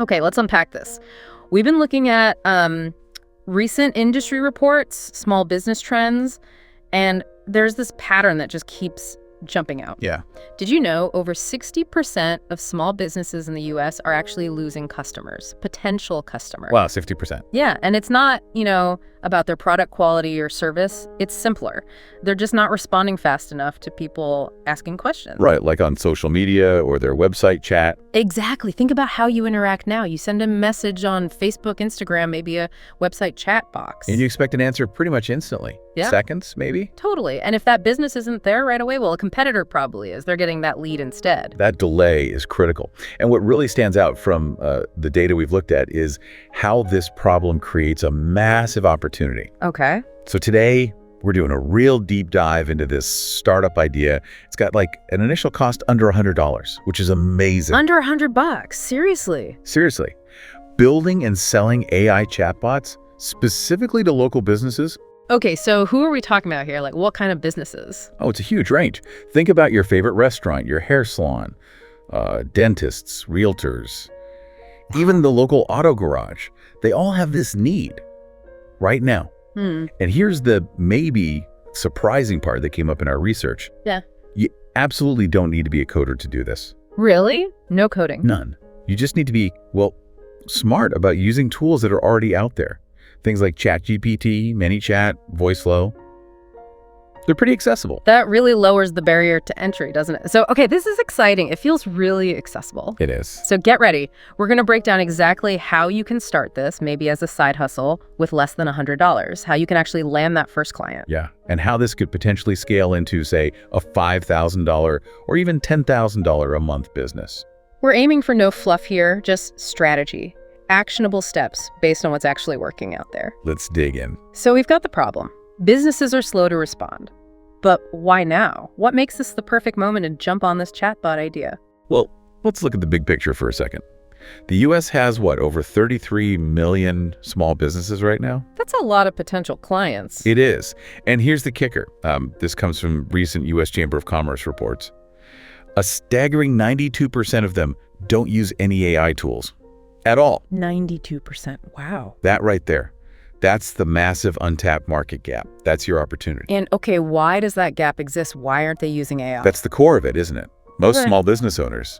Okay, let's unpack this. We've been looking at recent industry reports, small business trends, and there's this pattern that just keeps jumping out. Yeah. Did you know over 60% of small businesses in the US are actually losing customers, potential customers? Wow, 60%. Yeah, and it's not, about their product quality or service. It's simpler. They're just not responding fast enough to people asking questions. Right, like on social media or their website chat. Exactly. Think about how you interact now. You send a message on Facebook, Instagram, maybe a website chat box. And you expect an answer pretty much instantly. Yeah. Seconds, maybe? Totally. And if that business isn't there right away, well, a competitor probably is. They're getting that lead instead. That delay is critical. And what really stands out from the data we've looked at is how this problem creates a massive opportunity. Okay. So today, we're doing a real deep dive into this startup idea. It's got like an initial cost under $100, which is amazing. Under $100? Seriously? Seriously. Building and selling AI chatbots specifically to local businesses. Okay, so who are we talking about here? Like, what kind of businesses? Oh, it's a huge range. Think about your favorite restaurant, your hair salon, dentists, realtors, even the local auto garage. They all have this need right now. And here's the maybe surprising part that came up in our research. Yeah. You absolutely don't need to be a coder to do this. Really? No coding? None. You just need to be, smart about using tools that are already out there. Things like ChatGPT, ManyChat, Voiceflow. They're pretty accessible. That really lowers the barrier to entry, doesn't it? So, okay, this is exciting. It feels really accessible. It is. So get ready. We're going to break down exactly how you can start this, maybe as a side hustle with less than $100, how you can actually land that first client. Yeah, and how this could potentially scale into, say, a $5,000 or even $10,000 a month business. We're aiming for no fluff here, just strategy. Actionable steps based on what's actually working out there. Let's dig in. So we've got the problem. Businesses are slow to respond. But why now? What makes this the perfect moment to jump on this chatbot idea? Well, let's look at the big picture for a second. The U.S. has, over 33 million small businesses right now? That's a lot of potential clients. It is. And here's the kicker. This comes from recent U.S. Chamber of Commerce reports. A staggering 92% of them don't use any AI tools at all. 92%. Wow. That right there. That's the massive untapped market gap. That's your opportunity. And okay, why does that gap exist? Why aren't they using AI? That's the core of it, isn't it? Most Right. small business owners,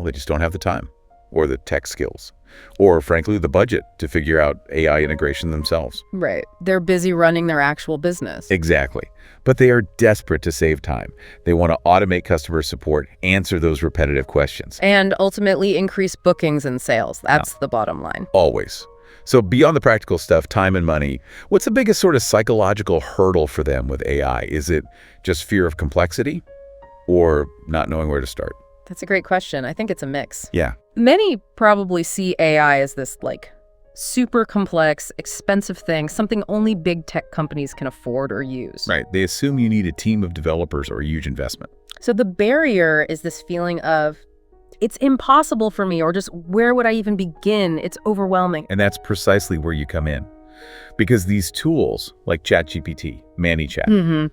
they just don't have the time or the tech skills or, frankly, the budget to figure out AI integration themselves. Right. They're busy running their actual business. Exactly. But they are desperate to save time. They want to automate customer support, answer those repetitive questions. And ultimately increase bookings and sales. That's the bottom line. Always. So beyond the practical stuff, time and money, what's the biggest sort of psychological hurdle for them with AI? Is it just fear of complexity or not knowing where to start? That's a great question. I think it's a mix. Yeah. Many probably see AI as this super complex, expensive thing, something only big tech companies can afford or use. Right. They assume you need a team of developers or a huge investment. So the barrier is this feeling of, it's impossible for me, or just where would I even begin? It's overwhelming. And that's precisely where you come in. Because these tools like ChatGPT, ManyChat,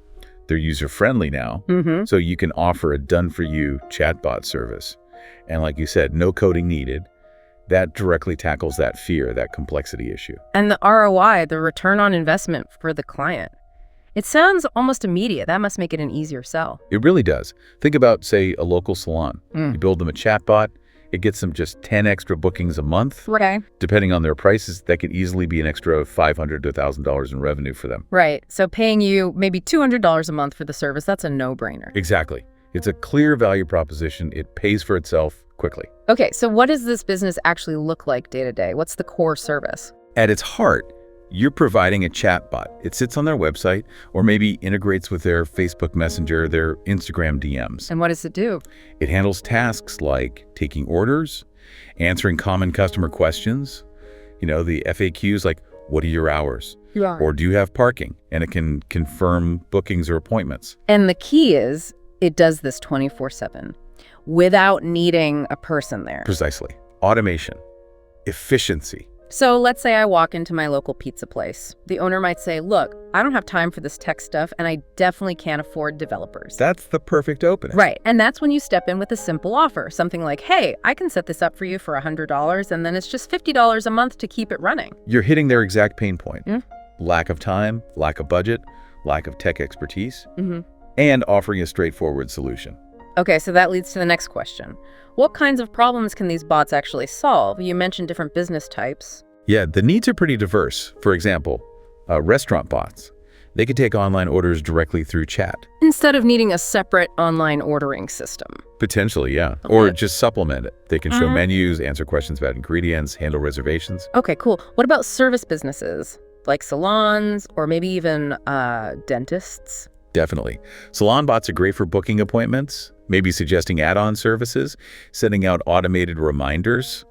they're user-friendly now, so you can offer a done-for-you chatbot service. And like you said, no coding needed. That directly tackles that fear, that complexity issue. And the ROI, the return on investment for the client. It sounds almost immediate. That must make it an easier sell. It really does. Think about, say, a local salon. You build them a chatbot, it gets them just 10 extra bookings a month. Okay. Depending on their prices, that could easily be an extra $500 to $1,000 in revenue for them. Right. So paying you maybe $200 a month for the service, that's a no-brainer. Exactly. It's a clear value proposition. It pays for itself quickly. Okay, so what does this business actually look like day to day? What's the core service? At its heart, you're providing a chatbot. It sits on their website or maybe integrates with their Facebook Messenger, their Instagram DMs. And what does it do? It handles tasks like taking orders, answering common customer questions, the FAQs like, what are your hours? Yeah. Or do you have parking? And it can confirm bookings or appointments. And the key is it does this 24/7 without needing a person there. Precisely. Automation, efficiency. So let's say I walk into my local pizza place. The owner might say, look, I don't have time for this tech stuff, and I definitely can't afford developers. That's the perfect opening. Right, and that's when you step in with a simple offer. Something like, hey, I can set this up for you for $100, and then it's just $50 a month to keep it running. You're hitting their exact pain point. Lack of time, lack of budget, lack of tech expertise, and offering a straightforward solution. Okay, so that leads to the next question. What kinds of problems can these bots actually solve? You mentioned different business types. Yeah, the needs are pretty diverse. For example, restaurant bots. They could take online orders directly through chat. Instead of needing a separate online ordering system. Potentially, yeah. Or just supplement it. They can show menus, answer questions about ingredients, handle reservations. Okay, cool. What about service businesses? Like salons or maybe even dentists? Definitely. Salon bots are great for booking appointments, maybe suggesting add-on services, sending out automated reminders,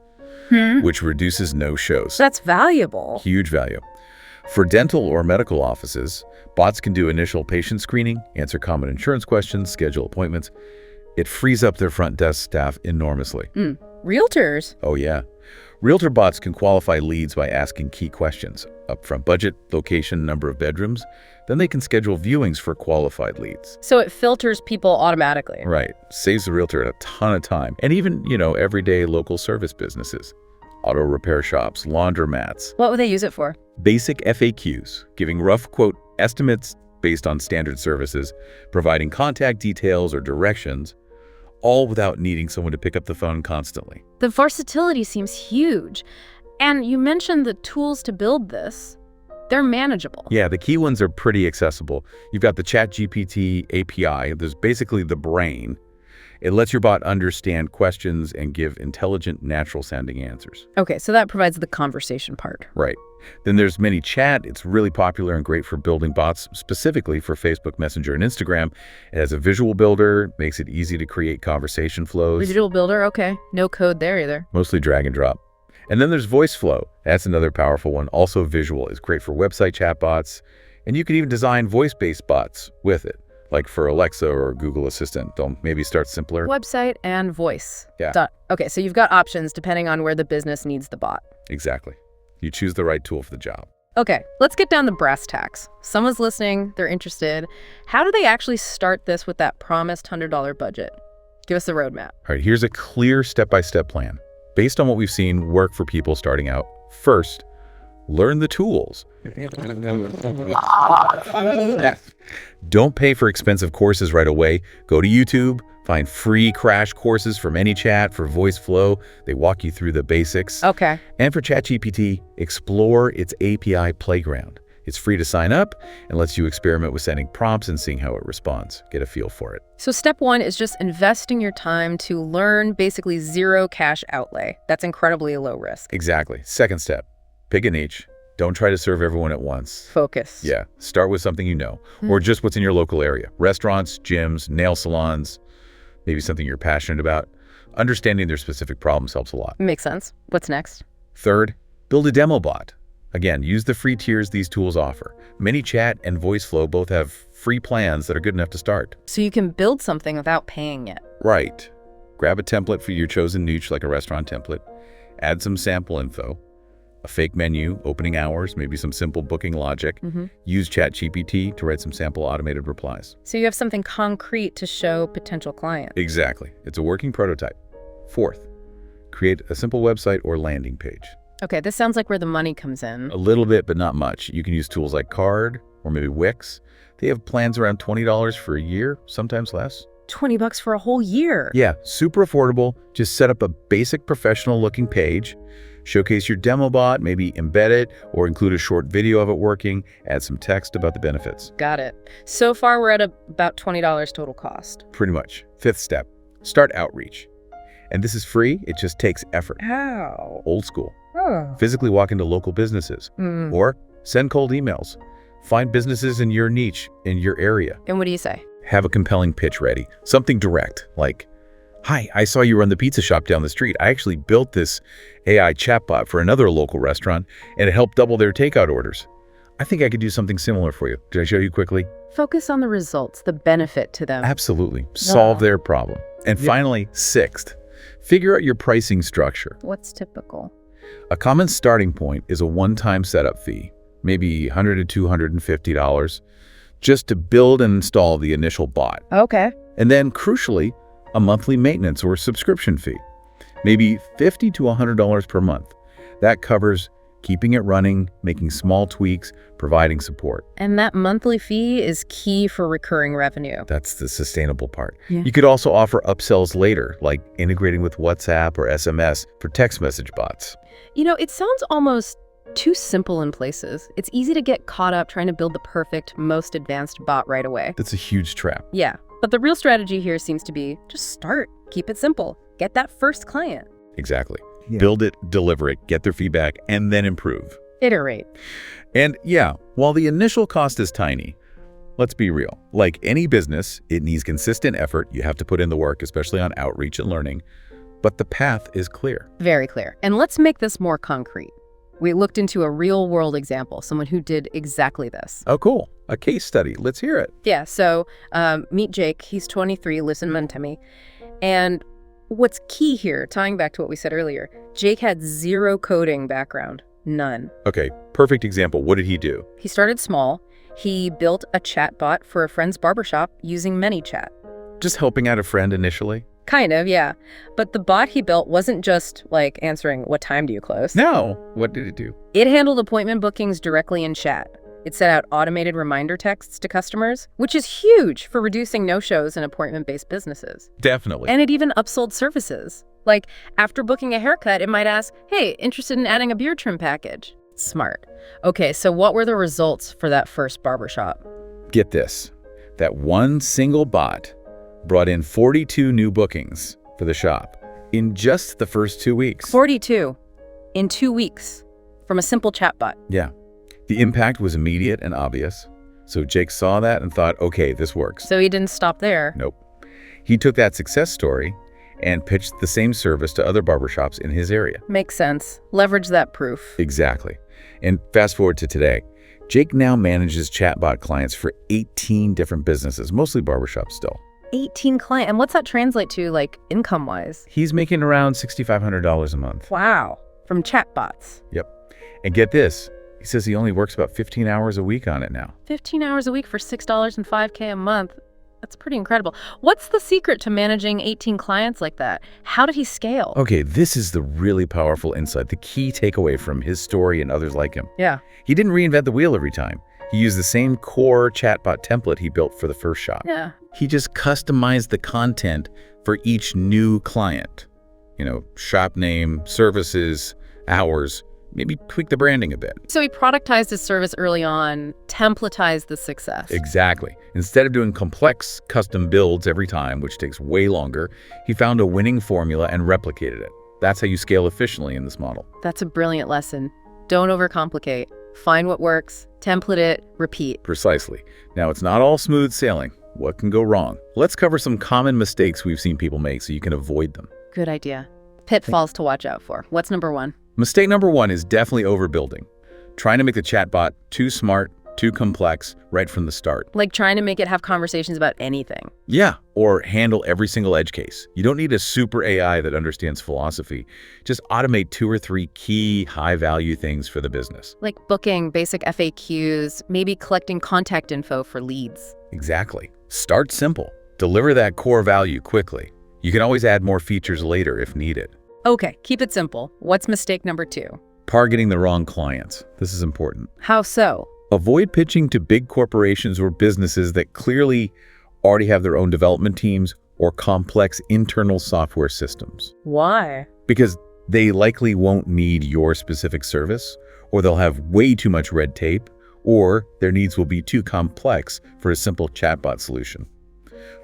which reduces no-shows. That's valuable. Huge value. For dental or medical offices, bots can do initial patient screening, answer common insurance questions, schedule appointments. It frees up their front desk staff enormously. Realtors? Oh, yeah. Realtor bots can qualify leads by asking key questions, upfront budget, location, number of bedrooms. Then they can schedule viewings for qualified leads. So it filters people automatically. Right. Saves the realtor a ton of time. And even, everyday local service businesses. Auto repair shops, laundromats. What would they use it for? Basic FAQs, giving rough, quote, estimates based on standard services, providing contact details or directions, all without needing someone to pick up the phone constantly. The versatility seems huge. And you mentioned the tools to build this. They're manageable. Yeah, the key ones are pretty accessible. You've got the ChatGPT API. There's basically the brain. It lets your bot understand questions and give intelligent, natural-sounding answers. Okay, so that provides the conversation part. Right. Then there's ManyChat. It's really popular and great for building bots, specifically for Facebook Messenger and Instagram. It has a visual builder, makes it easy to create conversation flows. Visual builder, okay. No code there either. Mostly drag and drop. And then there's Voiceflow. That's another powerful one. Also visual. It's great for website chatbots. And you can even design voice-based bots with it, like for Alexa or Google Assistant. They'll maybe start simpler. Website and voice. Yeah. Okay, so you've got options depending on where the business needs the bot. Exactly. You choose the right tool for the job. Okay, let's get down to brass tacks. Someone's listening, they're interested. How do they actually start this with that promised $100 budget? Give us the roadmap. All right, here's a clear step-by-step plan. Based on what we've seen work for people starting out. First, learn the tools. Don't pay for expensive courses right away. Go to YouTube, find free crash courses for ManyChat, for Voiceflow. They walk you through the basics. Okay. And for ChatGPT, explore its API playground. It's free to sign up and lets you experiment with sending prompts and seeing how it responds. Get a feel for it. So step one is just investing your time to learn basically zero cash outlay. That's incredibly low risk. Exactly. Second step, pick a niche. Don't try to serve everyone at once. Focus. Yeah. Start with something you know, or just what's in your local area. Restaurants, gyms, nail salons, maybe something you're passionate about. Understanding their specific problems helps a lot. Makes sense. What's next? Third, build a demo bot. Again, use the free tiers these tools offer. ManyChat and Voiceflow both have free plans that are good enough to start. So you can build something without paying it. Right. Grab a template for your chosen niche, like a restaurant template. Add some sample info, a fake menu, opening hours, maybe some simple booking logic. Use ChatGPT to write some sample automated replies. So you have something concrete to show potential clients. Exactly. It's a working prototype. Fourth, create a simple website or landing page. Okay, this sounds like where the money comes in. A little bit, but not much. You can use tools like Card or maybe Wix. They have plans around $20 for a year, sometimes less. $20 for a whole year? Yeah, super affordable. Just set up a basic professional-looking page, showcase your demo bot, maybe embed it, or include a short video of it working, add some text about the benefits. Got it. So far, we're at about $20 total cost. Pretty much. Fifth step, start outreach. And this is free, it just takes effort. How? Old school. Oh. Physically walk into local businesses or send cold emails. Find businesses in your niche, in your area. And what do you say? Have a compelling pitch ready. Something direct, like, hi, I saw you run the pizza shop down the street. I actually built this AI chatbot for another local restaurant, and it helped double their takeout orders. I think I could do something similar for you. Did I show you quickly? Focus on the results, the benefit to them. Absolutely. Solve their problem. And finally, sixth, figure out your pricing structure. What's typical? A common starting point is a one-time setup fee, maybe $100 to $250, just to build and install the initial bot. Okay. And then, crucially, a monthly maintenance or subscription fee, maybe $50 to $100 per month. That covers keeping it running, making small tweaks, providing support. And that monthly fee is key for recurring revenue. That's the sustainable part. Yeah. You could also offer upsells later, like integrating with WhatsApp or SMS for text message bots. You know, it sounds almost too simple in places. It's easy to get caught up trying to build the perfect, most advanced bot right away. That's a huge trap. Yeah, but the real strategy here seems to be just start, keep it simple, get that first client. Exactly. Yeah. Build it, deliver it, get their feedback, and then improve. Iterate. And yeah, while the initial cost is tiny, let's be real. Like any business, it needs consistent effort. You have to put in the work, especially on outreach and learning. But the path is clear. Very clear. And let's make this more concrete. We looked into a real-world example, someone who did exactly this. Oh, cool. A case study. Let's hear it. Yeah, so meet Jake. He's 23, lives in Montemi. And what's key here, tying back to what we said earlier, Jake had zero coding background. None. Okay, perfect example. What did he do? He started small. He built a chatbot for a friend's barbershop using ManyChat. Just helping out a friend initially? Kind of, yeah. But the bot he built wasn't just, like, answering, "What time do you close?" No. What did it do? It handled appointment bookings directly in chat. It sent out automated reminder texts to customers, which is huge for reducing no-shows in appointment-based businesses. Definitely. And it even upsold services. Like, after booking a haircut, it might ask, "Hey, interested in adding a beard trim package?" Smart. Okay, so what were the results for that first barbershop? Get this. That one single bot brought in 42 new bookings for the shop in just the first 2 weeks. 42 in 2 weeks from a simple chatbot. Yeah. The impact was immediate and obvious. So Jake saw that and thought, okay, this works. So he didn't stop there. Nope. He took that success story and pitched the same service to other barbershops in his area. Makes sense. Leverage that proof. Exactly. And fast forward to today. Jake now manages chatbot clients for 18 different businesses, mostly barbershops still. 18 clients. And what's that translate to, like, income-wise? He's making around $6,500 a month. Wow. From chatbots. Yep. And get this. He says he only works about 15 hours a week on it now. 15 hours a week for $6.05 a month. That's pretty incredible. What's the secret to managing 18 clients like that? How did he scale? Okay, this is the really powerful insight, the key takeaway from his story and others like him. Yeah. He didn't reinvent the wheel every time. He used the same core chatbot template he built for the first shop. Yeah. He just customized the content for each new client. You know, shop name, services, hours, maybe tweak the branding a bit. So he productized his service early on, templatized the success. Exactly. Instead of doing complex custom builds every time, which takes way longer, he found a winning formula and replicated it. That's how you scale efficiently in this model. That's a brilliant lesson. Don't overcomplicate. Find what works, template it, repeat. Precisely. Now, it's not all smooth sailing. What can go wrong? Let's cover some common mistakes we've seen people make so you can avoid them. Good idea. Pitfalls to watch out for. What's number one? Mistake number one is definitely overbuilding. Trying to make the chatbot too smart, too complex right from the start. Like trying to make it have conversations about anything. Yeah, or handle every single edge case. You don't need a super AI that understands philosophy. Just automate 2 or 3 key high-value things for the business. Like booking basic FAQs, maybe collecting contact info for leads. Exactly. Start simple. Deliver that core value quickly. You can always add more features later if needed. Okay, keep it simple. What's mistake number 2? Targeting the wrong clients. This is important. How so? Avoid pitching to big corporations or businesses that clearly already have their own development teams or complex internal software systems. Why? Because they likely won't need your specific service, or they'll have way too much red tape, or their needs will be too complex for a simple chatbot solution.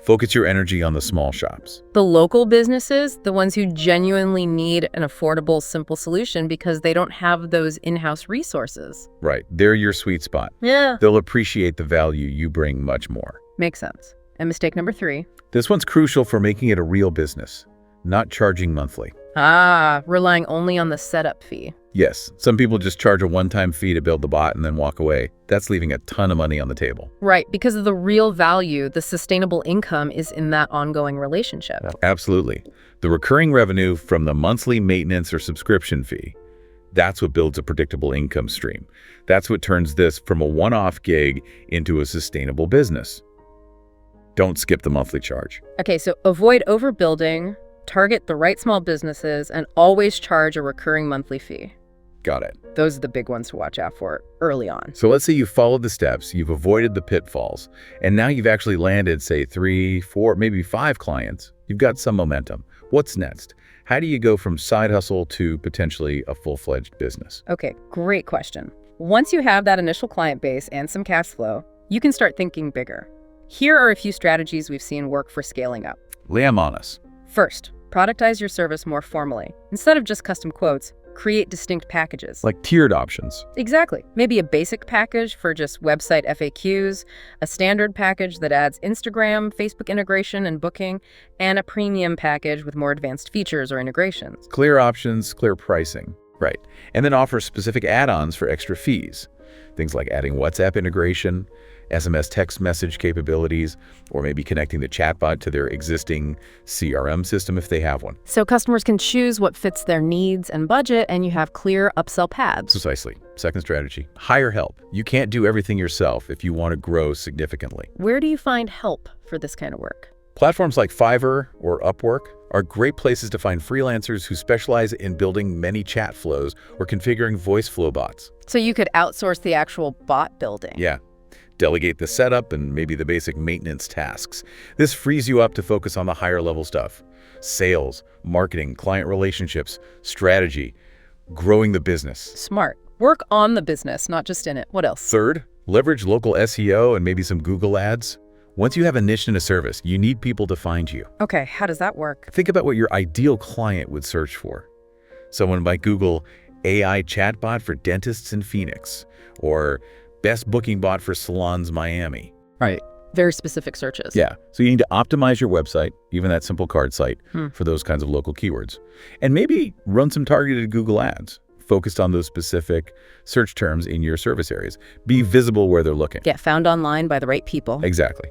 Focus your energy on the small shops. The local businesses, the ones who genuinely need an affordable, simple solution because they don't have those in-house resources. Right. They're your sweet spot. Yeah. They'll appreciate the value you bring much more. Makes sense. And mistake number 3? This one's crucial for making it a real business, not charging monthly. Relying only on the setup fee. Yes, some people just charge a one-time fee to build the bot and then walk away. That's leaving a ton of money on the table. Right, because of the real value, the sustainable income is in that ongoing relationship. Absolutely. The recurring revenue from the monthly maintenance or subscription fee, That's what builds a predictable income stream. That's what turns this from a one-off gig into a sustainable business. Don't skip the monthly charge. Okay, so avoid overbuilding, target the right small businesses, and always charge a recurring monthly fee. Got it. Those are the big ones to watch out for early on. So let's say you've followed the steps, you've avoided the pitfalls, and now you've actually landed, say, 3, 4, maybe 5 clients. You've got some momentum. What's next? How do you go from side hustle to potentially a full-fledged business? Okay, great question. Once you have that initial client base and some cash flow, you can start thinking bigger. Here are a few strategies we've seen work for scaling up. Lay 'em on us. First, productize your service more formally. Instead of just custom quotes, create distinct packages. Like tiered options. Exactly. Maybe a basic package for just website FAQs, a standard package that adds Instagram, Facebook integration and booking, and a premium package with more advanced features or integrations. Clear options, clear pricing. Right. And then offer specific add-ons for extra fees. Things like adding WhatsApp integration, SMS text message capabilities, or maybe connecting the chatbot to their existing CRM system if they have one. So customers can choose what fits their needs and budget, and you have clear upsell paths. Precisely. Second strategy, hire help. You can't do everything yourself if you want to grow significantly. Where do you find help for this kind of work? Platforms like Fiverr or Upwork are great places to find freelancers who specialize in building ManyChat flows or configuring Voiceflow bots. So you could outsource the actual bot building. Yeah. Delegate the setup and maybe the basic maintenance tasks. This frees you up to focus on the higher level stuff. Sales, marketing, client relationships, strategy, growing the business. Smart. Work on the business, not just in it. What else? Third, leverage local SEO and maybe some Google ads. Once you have a niche and a service, you need people to find you. Okay, how does that work? Think about what your ideal client would search for. Someone might Google AI chatbot for dentists in Phoenix, or best booking bot for salons Miami. Right. Very specific searches. Yeah. So you need to optimize your website, even that simple card site, for those kinds of local keywords. And maybe run some targeted Google ads focused on those specific search terms in your service areas. Be visible where they're looking. Get found online by the right people. Exactly.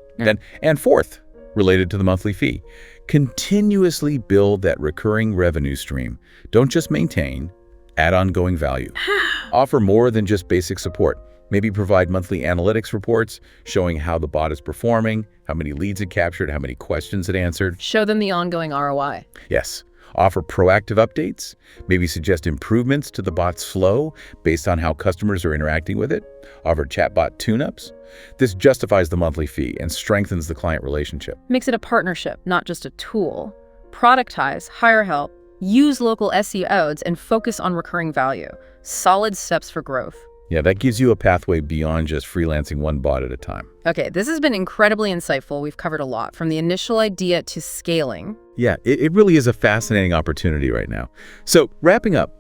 And fourth, related to the monthly fee, continuously build that recurring revenue stream. Don't just maintain, add ongoing value. Offer more than just basic support. Maybe provide monthly analytics reports showing how the bot is performing, how many leads it captured, how many questions it answered. Show them the ongoing ROI. Yes. Offer proactive updates, maybe suggest improvements to the bot's flow based on how customers are interacting with it. Offer chatbot tune-ups. This justifies the monthly fee and strengthens the client relationship. Makes it a partnership, not just a tool. Productize, hire help, use local SEOs, and focus on recurring value. Solid steps for growth. Yeah, that gives you a pathway beyond just freelancing one bot at a time. Okay, this has been incredibly insightful. We've covered a lot, from the initial idea to scaling. Yeah, it really is a fascinating opportunity right now. So wrapping up,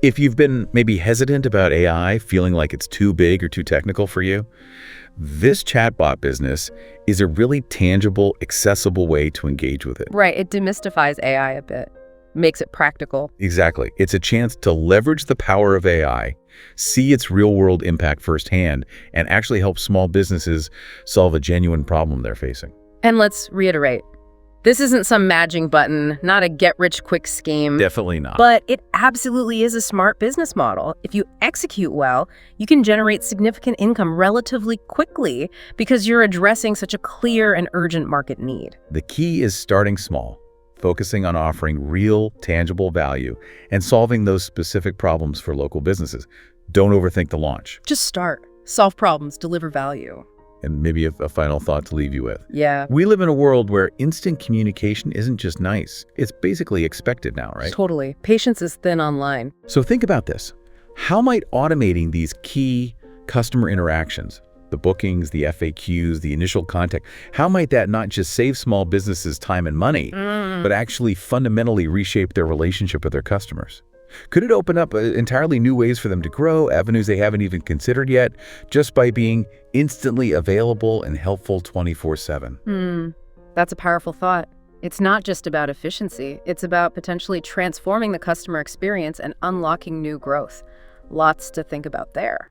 if you've been maybe hesitant about AI, feeling like it's too big or too technical for you, this chatbot business is a really tangible, accessible way to engage with it. Right, it demystifies AI a bit, makes it practical. Exactly. It's a chance to leverage the power of AI, see its real-world impact firsthand, and actually help small businesses solve a genuine problem they're facing. And let's reiterate, this isn't some magic button, not a get-rich-quick scheme. Definitely not. But it absolutely is a smart business model. If you execute well, you can generate significant income relatively quickly because you're addressing such a clear and urgent market need. The key is starting small, focusing on offering real, tangible value and solving those specific problems for local businesses. Don't overthink the launch. Just start, solve problems, deliver value. And maybe a final thought to leave you with. Yeah. We live in a world where instant communication isn't just nice. It's basically expected now, right? Totally. Patience is thin online. So think about this. How might automating these key customer interactions, the bookings, the FAQs, the initial contact, how might that not just save small businesses time and money, but actually fundamentally reshape their relationship with their customers? Could it open up entirely new ways for them to grow, avenues they haven't even considered yet, just by being instantly available and helpful 24/7? That's a powerful thought. It's not just about efficiency. It's about potentially transforming the customer experience and unlocking new growth. Lots to think about there.